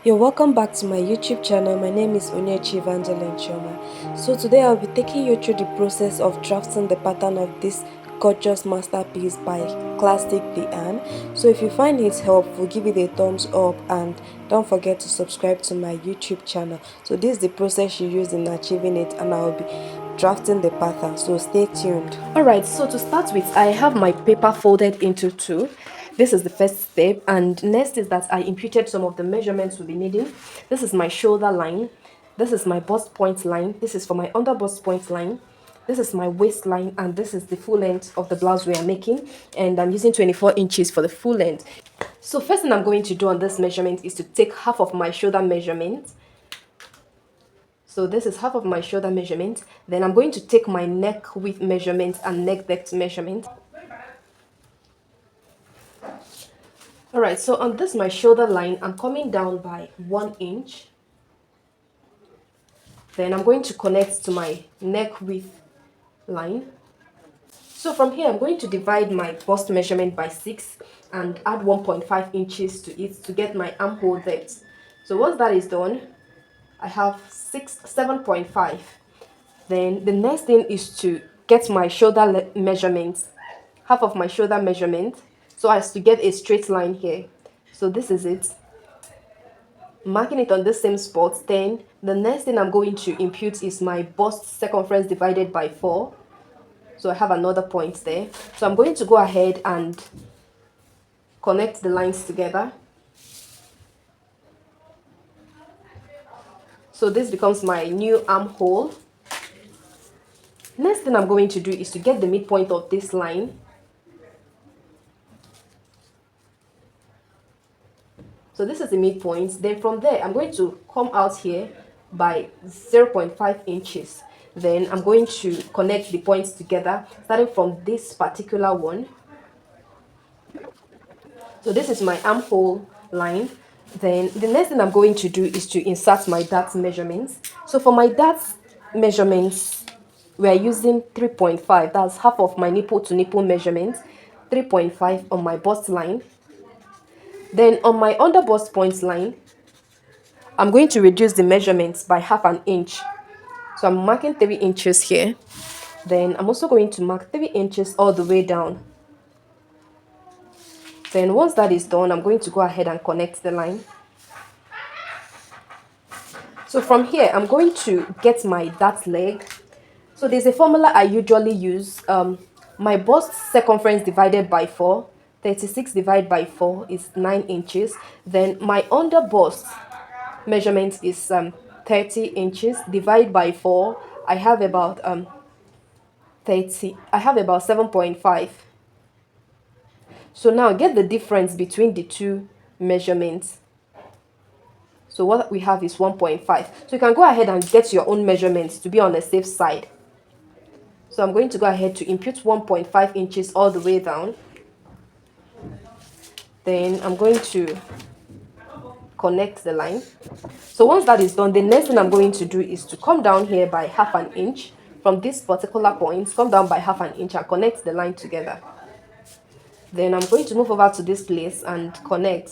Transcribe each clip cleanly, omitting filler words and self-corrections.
You're welcome back to my YouTube channel. My name is Onyechi Evangeline Choma. So today I'll be taking you through the process of drafting the pattern of this gorgeous masterpiece by Classic The Anne. So if you find it helpful, give it a thumbs up and don't forget to subscribe to my YouTube channel. So this is the process you use in achieving it, and I'll be drafting the pattern, so stay tuned. Alright, so to start with, I have my paper folded into two. This is the first step, and next is that I imputed some of the measurements we'll be needing. This is my shoulder line, this is my bust point line, this is for my under bust point line, this is my waistline, and this is the full length of the blouse we are making, and I'm using 24 inches for the full length. So first thing I'm going to do on this measurement is to take half of my shoulder measurement. So this is half of my shoulder measurement. Then I'm going to take my neck width measurement and neck depth measurement. Alright, so on this my shoulder line, I'm coming down by 1 inch. Then I'm going to connect to my neck width line. So from here, I'm going to divide my bust measurement by 6 and add 1.5 inches to it to get my armhole depth. So once that is done, I have 7.5. Then the next thing is to get my shoulder measurement, half of my shoulder measurement, so as to get a straight line here. So this is it. Marking it on the same spot. Then the next thing I'm going to impute is my bust circumference divided by 4. So I have another point there. So I'm going to go ahead and connect the lines together. So this becomes my new armhole. Next thing I'm going to do is to get the midpoint of this line. So this is the midpoint. Then from there, I'm going to come out here by 0.5 inches. Then I'm going to connect the points together, starting from this particular one. So this is my armhole line. Then the next thing I'm going to do is to insert my dart measurements. So for my dart measurements, we are using 3.5. That's half of my nipple to nipple measurement. 3.5 on my bust line. Then on my under bust point line, I'm going to reduce the measurements by half an inch. So I'm marking 3 inches here. Then I'm also going to mark 3 inches all the way down. Then once that is done, I'm going to go ahead and connect the line. So from here, I'm going to get my dart leg. So there's a formula I usually use. My bust circumference divided by 4, 36 divided by 4 is 9 inches. Then my under bust measurement is 30 inches. Divide by 4, I have about 7.5. So now get the difference between the two measurements. So what we have is 1.5. So you can go ahead and get your own measurements to be on the safe side. So I'm going to go ahead to impute 1.5 inches all the way down. Then I'm going to connect the line. So once that is done, the next thing I'm going to do is to come down here by half an inch. From this particular point, come down by half an inch and connect the line together. Then I'm going to move over to this place and connect.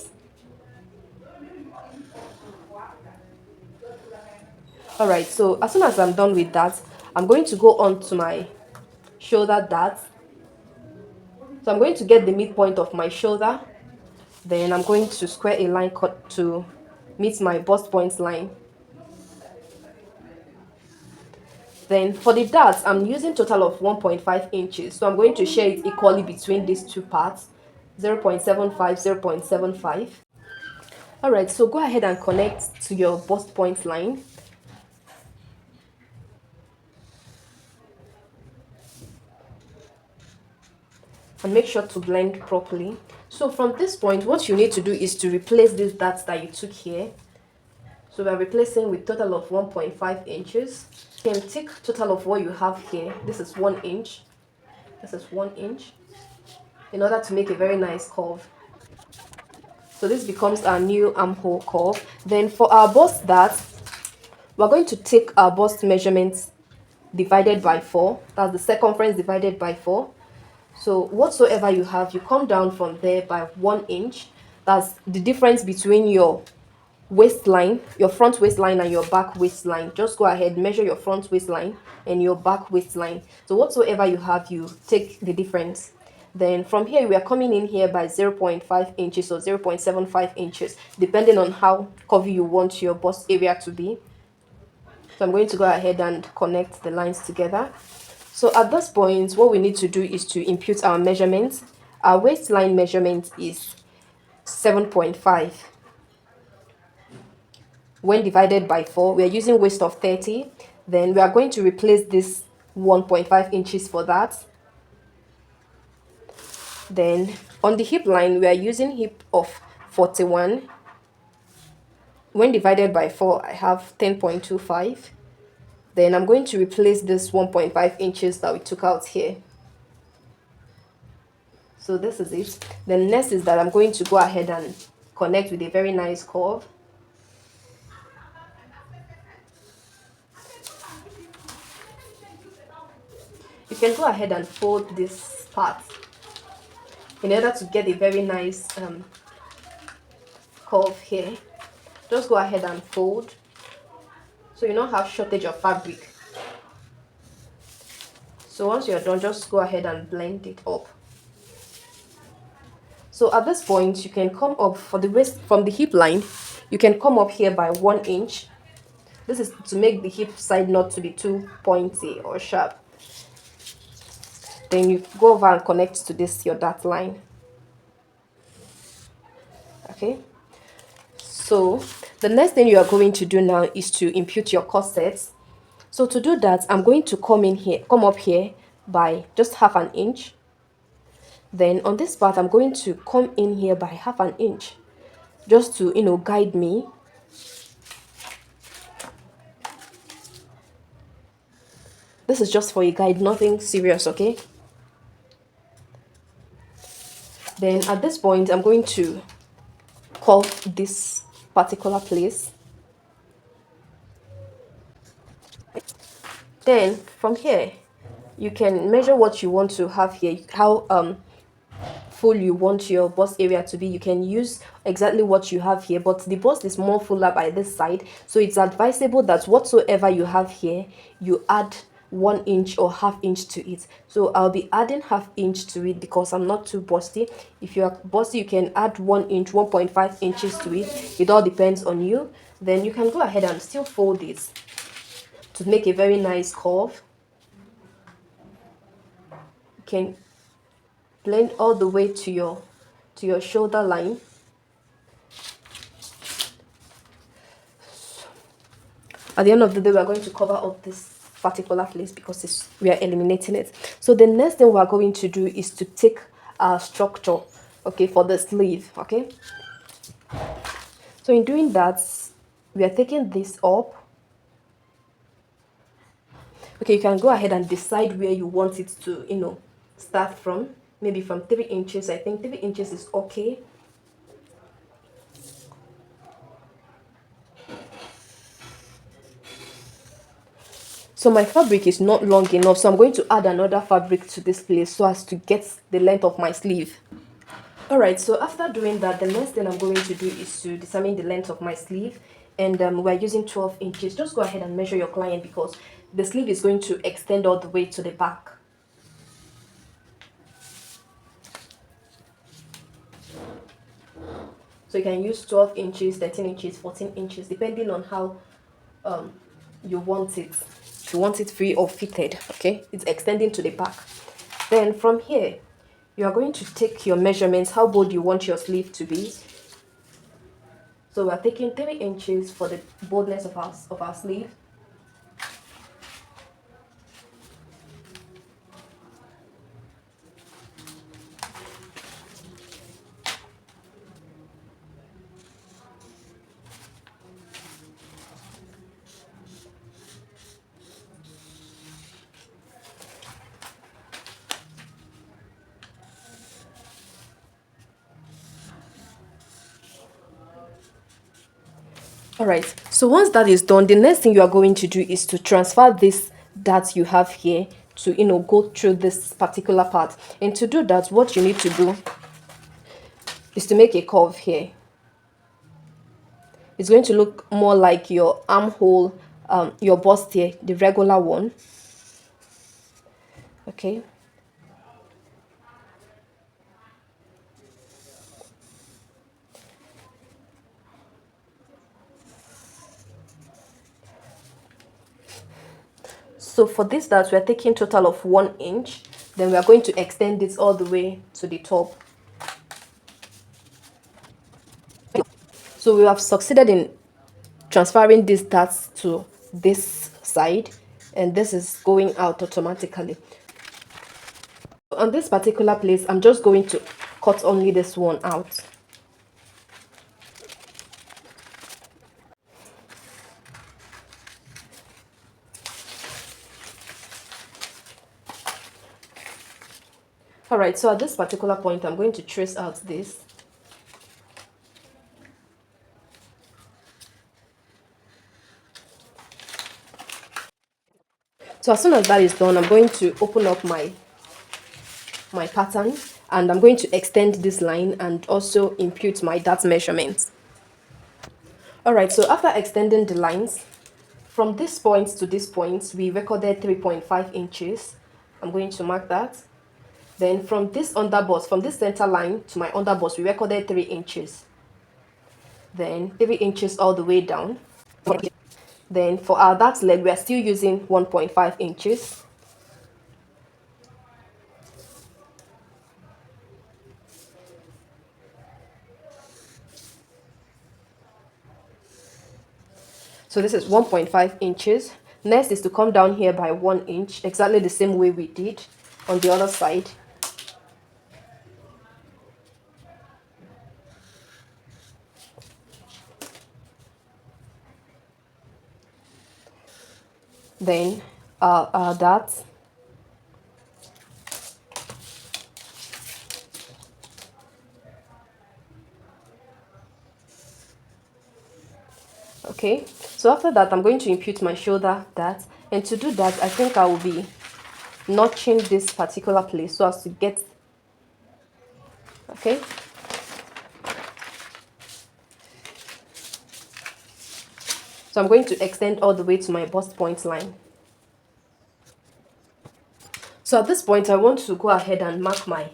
Alright, so as soon as I'm done with that, I'm going to go on to my shoulder dart. So I'm going to get the midpoint of my shoulder. Then I'm going to square a line cut to meet my bust point line. Then for the darts, I'm using total of 1.5 inches. So I'm going to share it equally between these two parts, 0.75, 0.75. Alright, so go ahead and connect to your bust point line. And make sure to blend properly. So from this point, what you need to do is to replace these darts that you took here. So we're replacing with total of 1.5 inches. You can take total of what you have here. This is 1 inch. This is 1 inch. In order to make a very nice curve. So this becomes our new armhole curve. Then for our bust dart, we're going to take our bust measurements divided by 4. That's the circumference divided by 4. So whatsoever you have, you come down from there by 1 inch. That's the difference between your waistline, your front waistline and your back waistline. Just go ahead, measure your front waistline and your back waistline. So whatsoever you have, you take the difference. Then from here, we are coming in here by 0.5 inches or 0.75 inches, depending on how curvy you want your bust area to be. So I'm going to go ahead and connect the lines together. So at this point, what we need to do is to impute our measurements. Our waistline measurement is 7.5. When divided by 4, we are using waist of 30. Then we are going to replace this 1.5 inches for that. Then on the hip line, we are using hip of 41. When divided by 4, I have 10.25. Then I'm going to replace this 1.5 inches that we took out here. So this is it. Then next is that I'm going to go ahead and connect with a very nice curve. You can go ahead and fold this part in order to get a very nice curve here. Just go ahead and fold so you don't have shortage of fabric. So once you're done, just go ahead and blend it up. So at this point, you can come up for the waist from the hip line. You can come up here by 1 inch. This is to make the hip side not to be too pointy or sharp. Then you go over and connect to this your dart line. Okay. So the next thing you are going to do now is to impute your corset. So to do that, I'm going to come up here by just half an inch. Then on this part, I'm going to come in here by half an inch, just to, guide me. This is just for a guide, nothing serious, okay? Then at this point, I'm going to curve this particular place. Then from here, you can measure what you want to have here, how full you want your bust area to be. You can use exactly what you have here, but the bust is more fuller by this side, so it's advisable that whatsoever you have here, you add 1 inch or half inch to it. So I'll be adding half inch to it because I'm not too busty. If you are busty, you can add 1 inch, 1.5 inches to it. It all depends on you. Then you can go ahead and still fold this to make a very nice curve. You can blend all the way to your shoulder line. At the end of the day, we are going to cover up this particular place because we are eliminating it. So the next thing we are going to do is to take our structure, okay, for the sleeve. Okay, so in doing that, we are taking this up. Okay, you can go ahead and decide where you want it to start from. Maybe from 3 inches. I think 3 inches is okay. So my fabric is not long enough, so I'm going to add another fabric to this place so as to get the length of my sleeve. Alright, so after doing that, the next thing I'm going to do is to determine the length of my sleeve. And we're using 12 inches. Just go ahead and measure your client because the sleeve is going to extend all the way to the back. So you can use 12 inches, 13 inches, 14 inches, depending on how you want it. If you want it free or fitted, okay? It's extending to the back. Then from here, you are going to take your measurements, how bold you want your sleeve to be. So we are taking 3 inches for the boldness of our sleeve. Alright, so once that is done, the next thing you are going to do is to transfer this that you have here to go through this particular part. And to do that, what you need to do is to make a curve here. It's going to look more like your armhole, your bust here, the regular one. Okay. So for this that we're taking total of 1 inch, then we are going to extend this all the way to the top. So we have succeeded in transferring these darts to this side, and this is going out automatically. On this particular place, I'm just going to cut only this one out. All right, so at this particular point, I'm going to trace out this. So as soon as that is done, I'm going to open up my pattern, and I'm going to extend this line and also impute my dart measurements. All right, so after extending the lines, from this point to this point, we recorded 3.5 inches. I'm going to mark that. Then from this underbust, from this center line to my underbust, we recorded 3 inches. Then 3 inches all the way down. Then for our dart leg, we are still using 1.5 inches. So this is 1.5 inches. Next is to come down here by 1 inch, exactly the same way we did on the other side. Then our dart. Okay, so after that, I'm going to impute my shoulder dart. And to do that, I think I will be notching this particular place so as to get, okay. So I'm going to extend all the way to my bust point line. So at this point, I want to go ahead and mark my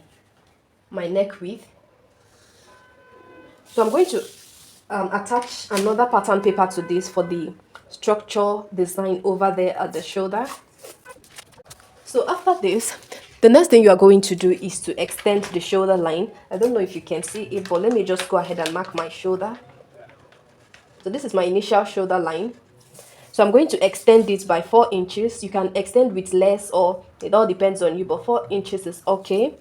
neck width. So I'm going to attach another pattern paper to this for the structure design over there at the shoulder. So after this, the next thing you are going to do is to extend the shoulder line. I don't know if you can see it, but let me just go ahead and mark my shoulder. So this is my initial shoulder line. So I'm going to extend it by 4 inches. You can extend with less, or it all depends on you, but 4 inches is okay.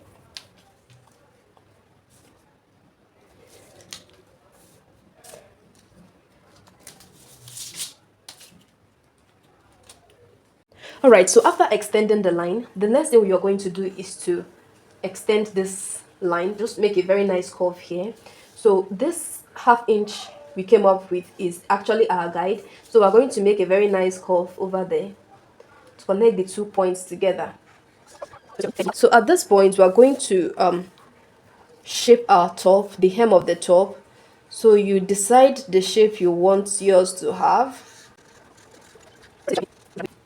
All right, so after extending the line, the next thing you're going to do is to extend this line. Just make a very nice curve here. So this ½ inch we came up with is actually our guide. So we're going to make a very nice curve over there to connect the 2 points together. So at this point, we're going to shape our top, the hem of the top. So you decide the shape you want yours to have.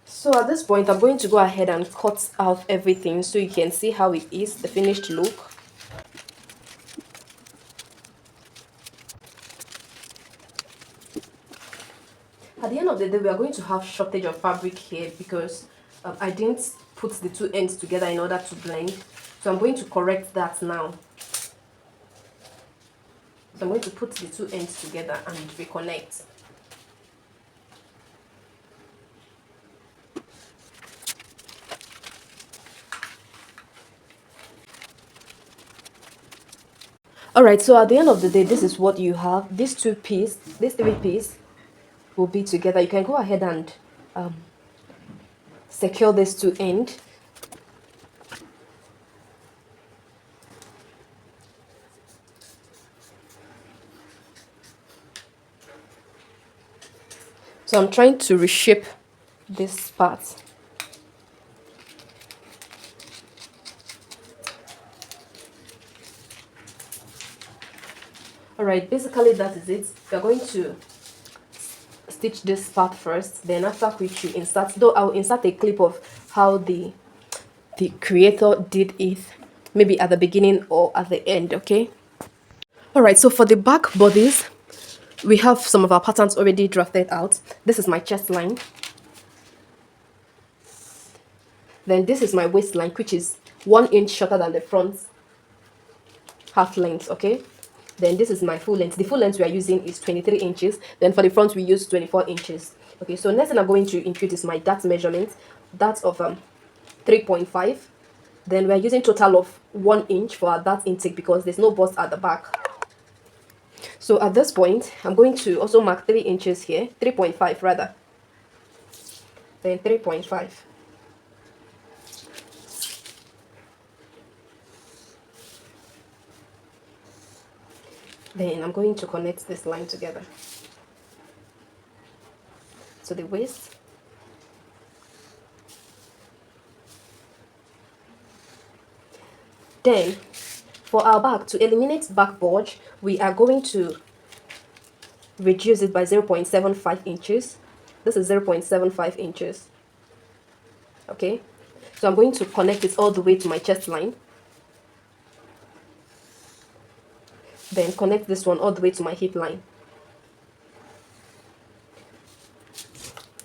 So at this point, I'm going to go ahead and cut out everything so you can see how it is, the finished look. At the end of the day, we are going to have shortage of fabric here because I didn't put the two ends together in order to blend. So I'm going to correct that now. So I'm going to put the two ends together and reconnect. Alright, so at the end of the day, this is what you have. These three pieces will be together. You can go ahead and secure this to end. So I'm trying to reshape this part. All right, basically that is it. We're going to stitch this part first, then after which you insert, though I'll insert a clip of how the creator did it, maybe at the beginning or at the end. Okay. All right, so for the back bodies, we have some of our patterns already drafted out. This is my chest line. Then this is my waistline, which is 1 inch shorter than the front half length. Okay. Then this is my full length. The full length we are using is 23 inches. Then for the front, we use 24 inches. Okay, so next thing I'm going to impute is my dart measurement. That's of 3.5. Then we're using total of 1 inch for our dart intake because there's no bust at the back. So at this point, I'm going to also mark 3 inches here, 3.5 rather. Then 3.5. Then I'm going to connect this line together. So the waist. Then for our back, to eliminate back bulge, we are going to reduce it by 0.75 inches. This is 0.75 inches. Okay, so I'm going to connect it all the way to my chest line. Then connect this one all the way to my hip line.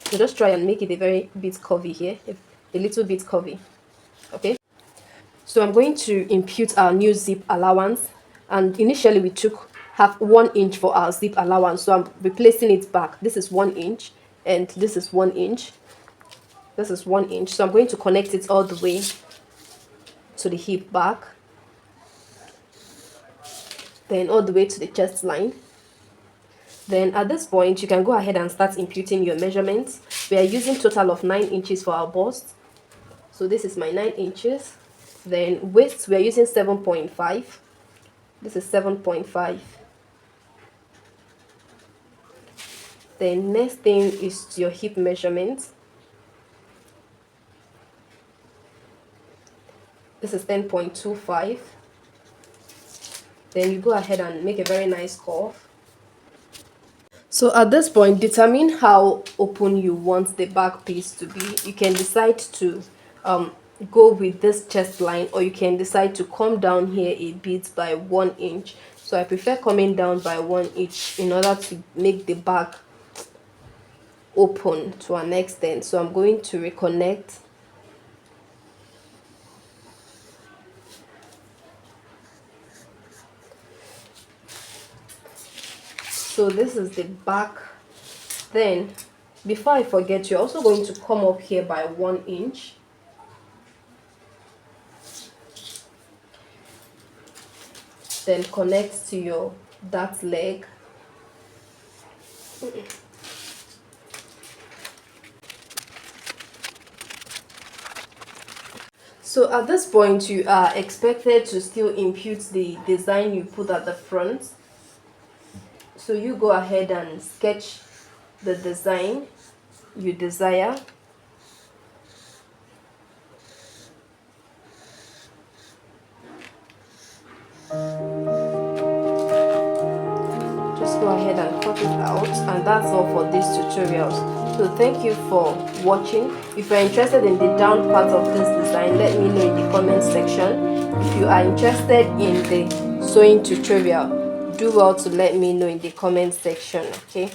So just try and make it a very bit curvy here, a little bit curvy. Okay, so I'm going to impute our new zip allowance, and initially we took 1 inch for our zip allowance, so I'm replacing it back. This is 1 inch and this is 1 inch. This is 1 inch, so I'm going to connect it all the way to the hip back, then all the way to the chest line. Then at this point, you can go ahead and start imputing your measurements. We are using total of 9 inches for our bust. So this is my 9 inches. Then waist, we are using 7.5. This is 7.5. Then next thing is your hip measurement. This is 10.25. Then you go ahead and make a very nice curve. So at this point, determine how open you want the back piece to be. You can decide to go with this chest line, or you can decide to come down here a bit by 1 inch. So I prefer coming down by 1 inch in order to make the back open to an extent. So I'm going to reconnect. So this is the back. Then before I forget, you're also going to come up here by 1 inch. Then connect to your dart leg. So at this point, you are expected to still impute the design you put at the front. So you go ahead and sketch the design you desire. Just go ahead and cut it out, and that's all for these tutorials. So thank you for watching. If you're interested in the down part of this design, let me know in the comment section. If you are interested in the sewing tutorial, do well to let me know in the comment section. Okay,